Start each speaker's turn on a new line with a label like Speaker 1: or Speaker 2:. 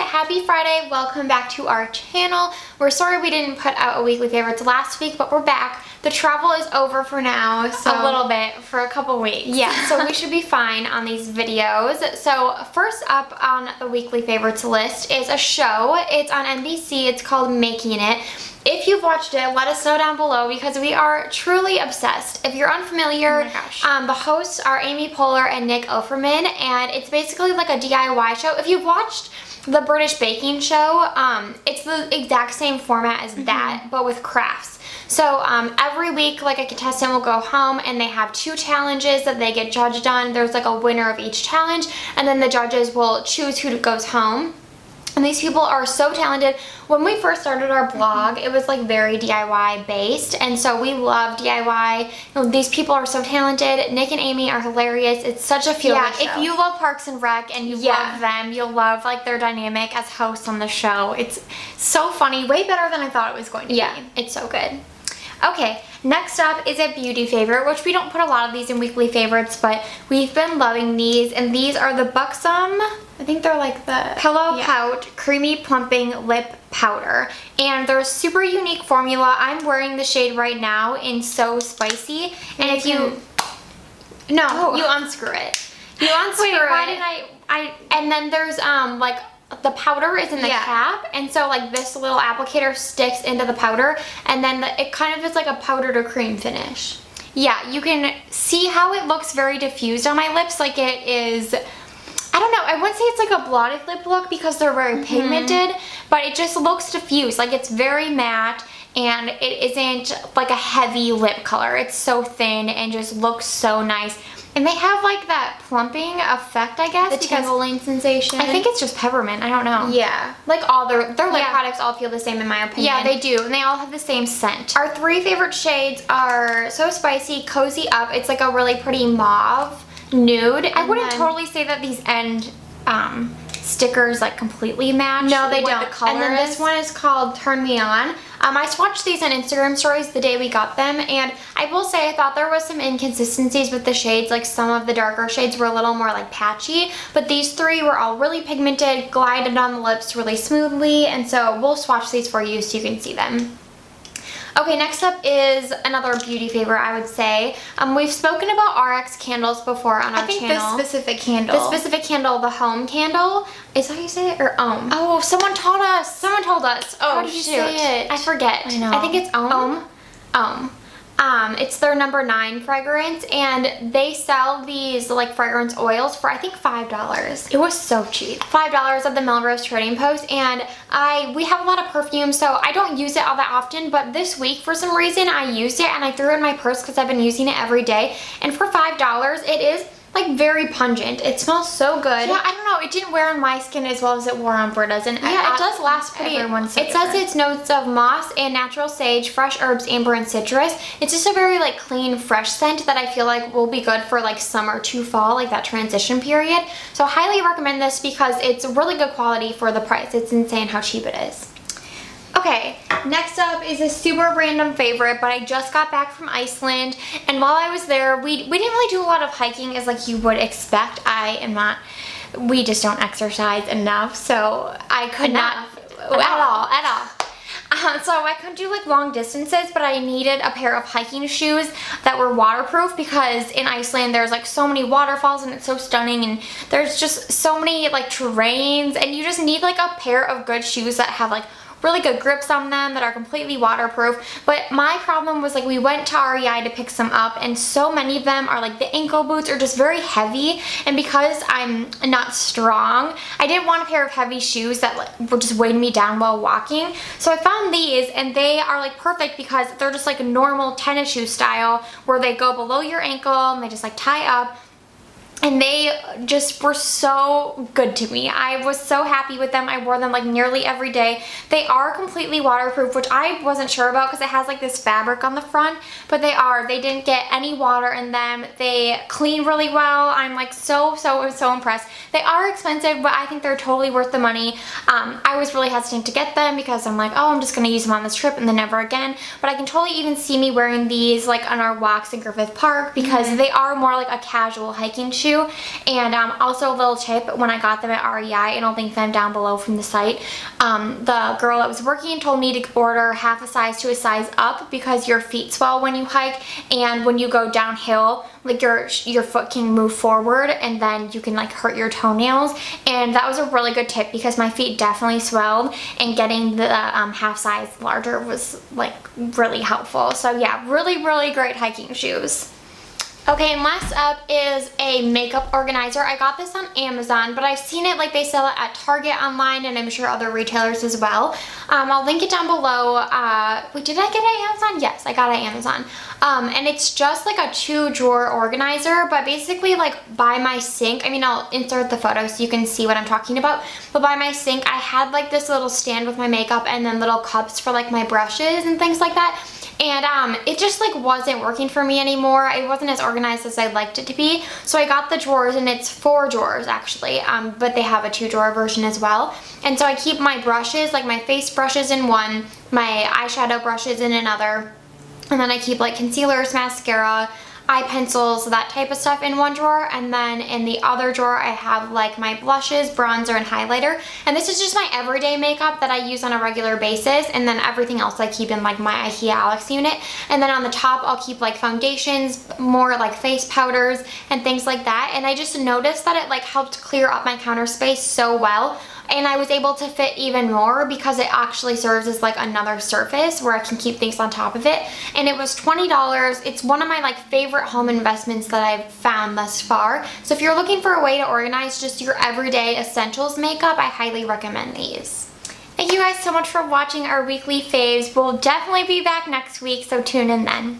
Speaker 1: Happy Friday. Welcome back to our channel. We're sorry we didn't put out a weekly favorites last week, but we're back. The travel is over for now, so
Speaker 2: a little bit for a couple weeks.
Speaker 1: Yeah, so we should be fine on these videos. So first up on the weekly favorites list is a show. It's on NBC. It's called Making It. If you've watched it, let us know down below because we are truly obsessed. If you're unfamiliar,
Speaker 2: oh my gosh.
Speaker 1: The hosts are Amy Poehler and Nick Offerman, and it's basically like a DIY show. If you've watched the British baking show, it's the exact same format as that, but with crafts. So every week, like, a contestant will go home and they have 2 challenges that they get judged on. There's like a winner of each challenge, and then the judges will choose who goes home. And these people are so talented. When we first started our blog, it was like very DIY based, and so we love DIY. You know, these people are so talented. Nick and Amy are hilarious. It's such a feel-good show.
Speaker 2: If you love Parks and Rec and you love them, you'll love like their dynamic as hosts on the show. It's so funny, way better than I thought it was going to be.
Speaker 1: Yeah, it's so good.
Speaker 2: Okay, next up is a beauty favorite, which we don't put a lot of these in weekly favorites, but we've been loving these, and these are the Buxom,
Speaker 1: I think they're like the
Speaker 2: Pillow Pout Creamy Plumping Lip Powder, and they're a super unique formula. I'm wearing the shade right now in So Spicy, and if you
Speaker 1: you unscrew it. You unscrew it.
Speaker 2: Why did I
Speaker 1: and then there's like the powder is in the cap, and so like this little applicator sticks into the powder, and then it kind of is like a powder to cream finish.
Speaker 2: Yeah, you can see how it looks very diffused on my lips. Like it is, I don't know, I wouldn't say it's like a blotted lip look because they're very pigmented, but it just looks diffused. Like it's very matte, and it isn't like a heavy lip color. It's so thin and just looks so nice. And they have like that plumping effect, I guess.
Speaker 1: The tingling sensation.
Speaker 2: I think it's just peppermint. I don't know.
Speaker 1: Yeah. Like all their lip products all feel the same in my opinion.
Speaker 2: Yeah, they do. And they all have the same scent.
Speaker 1: Our 3 favorite shades are So Spicy, Cozy Up. It's like a really pretty mauve nude.
Speaker 2: I wouldn't totally say that these end stickers like completely match.
Speaker 1: No, they
Speaker 2: what
Speaker 1: don't.
Speaker 2: The color
Speaker 1: and then this one is called Turn Me On. I swatched these on Instagram stories the day we got them, and I will say I thought there was some inconsistencies with the shades. Like some of the darker shades were a little more like patchy, but these 3 were all really pigmented, glided on the lips really smoothly, and so we'll swatch these for you so you can see them. Okay, next up is another beauty favorite, I would say. We've spoken about RX candles before on our channel.
Speaker 2: I think this specific candle.
Speaker 1: The specific candle, the home candle. Is that how you say it? Or Ohm?
Speaker 2: Oh, someone taught us.
Speaker 1: Someone told us.
Speaker 2: Oh,
Speaker 1: how did you say it? I forget.
Speaker 2: I know.
Speaker 1: I think it's Ohm. Ohm. It's their number 9 fragrance, and they sell these like fragrance oils for I think $5.
Speaker 2: It was so cheap.
Speaker 1: $5 at the Melrose Trading Post, and we have a lot of perfume, so I don't use it all that often, but this week for some reason I used it and I threw it in my purse because I've been using it every day, and for $5 it is like very pungent. It smells so good.
Speaker 2: Yeah, I don't know. It didn't wear on my skin as well as it wore on Britta's, and
Speaker 1: yeah, it does last pretty.
Speaker 2: It
Speaker 1: says it's notes of moss and natural sage, fresh herbs, amber, and citrus. It's just a very like clean, fresh scent that I feel like will be good for like summer to fall, like that transition period. So I highly recommend this because it's really good quality for the price. It's insane how cheap it is.
Speaker 2: Okay, next up is a super random favorite, but I just got back from Iceland, and while I was there, we didn't really do a lot of hiking as like you would expect. We just don't exercise enough, so I could not at all. So I couldn't do like long distances, but I needed a pair of hiking shoes that were waterproof because in Iceland there's like so many waterfalls and it's so stunning, and there's just so many like terrains, and you just need like a pair of good shoes that have like really good grips on them that are completely waterproof. But my problem was like we went to REI to pick some up, and so many of them are like the ankle boots are just very heavy, and because I'm not strong, I didn't want a pair of heavy shoes that like would just weigh me down while walking. So I found these, and they are like perfect because they're just like a normal tennis shoe style where they go below your ankle and they just like tie up. And they just were so good to me. I was so happy with them. I wore them like nearly every day. They are completely waterproof, which I wasn't sure about because it has like this fabric on the front, but they are. They didn't get any water in them. They clean really well. I'm like so impressed. They are expensive, but I think they're totally worth the money. I was really hesitant to get them because I'm like, oh, I'm just gonna use them on this trip and then never again. But I can totally even see me wearing these like on our walks in Griffith Park because they are more like a casual hiking shoe.
Speaker 1: shoe. And also a little tip, when I got them at REI, and I'll link them down below from the site, the girl that was working told me to order half a size to a size up because your feet swell when you hike, and when you go downhill, like your foot can move forward and then you can like hurt your toenails. And that was a really good tip because my feet definitely swelled, and getting the half size larger was like really helpful. So yeah, really great hiking shoes. Okay, and last up is a makeup organizer. I got this on Amazon, but I've seen it, like they sell it at Target online, and I'm sure other retailers as well. I'll link it down below. Wait, did I get it at Amazon? Yes, I got it at Amazon. And it's just like a 2-drawer organizer, but basically like by my sink, I mean, I'll insert the photo so you can see what I'm talking about, but by my sink, I had like this little stand with my makeup and then little cups for like my brushes and things like that. And it just like wasn't working for me anymore. It wasn't as organized as I'd liked it to be. So I got the drawers, and it's 4 drawers actually, but they have a 2-drawer version as well. And so I keep my brushes, like my face brushes in one, my eyeshadow brushes in another, and then I keep like concealers, mascara, eye pencils, that type of stuff in one drawer, and then in the other drawer I have like my blushes, bronzer, and highlighter. And this is just my everyday makeup that I use on a regular basis, and then everything else I keep in like my IKEA Alex unit. And then on the top I'll keep like foundations, more like face powders and things like that. And I just noticed that it like helped clear up my counter space so well. And I was able to fit even more because it actually serves as like another surface where I can keep things on top of it. And it was $20. It's one of my like favorite home investments that I've found thus far. So if you're looking for a way to organize just your everyday essentials makeup, I highly recommend these. Thank you guys so much for watching our weekly faves. We'll definitely be back next week, so tune in then.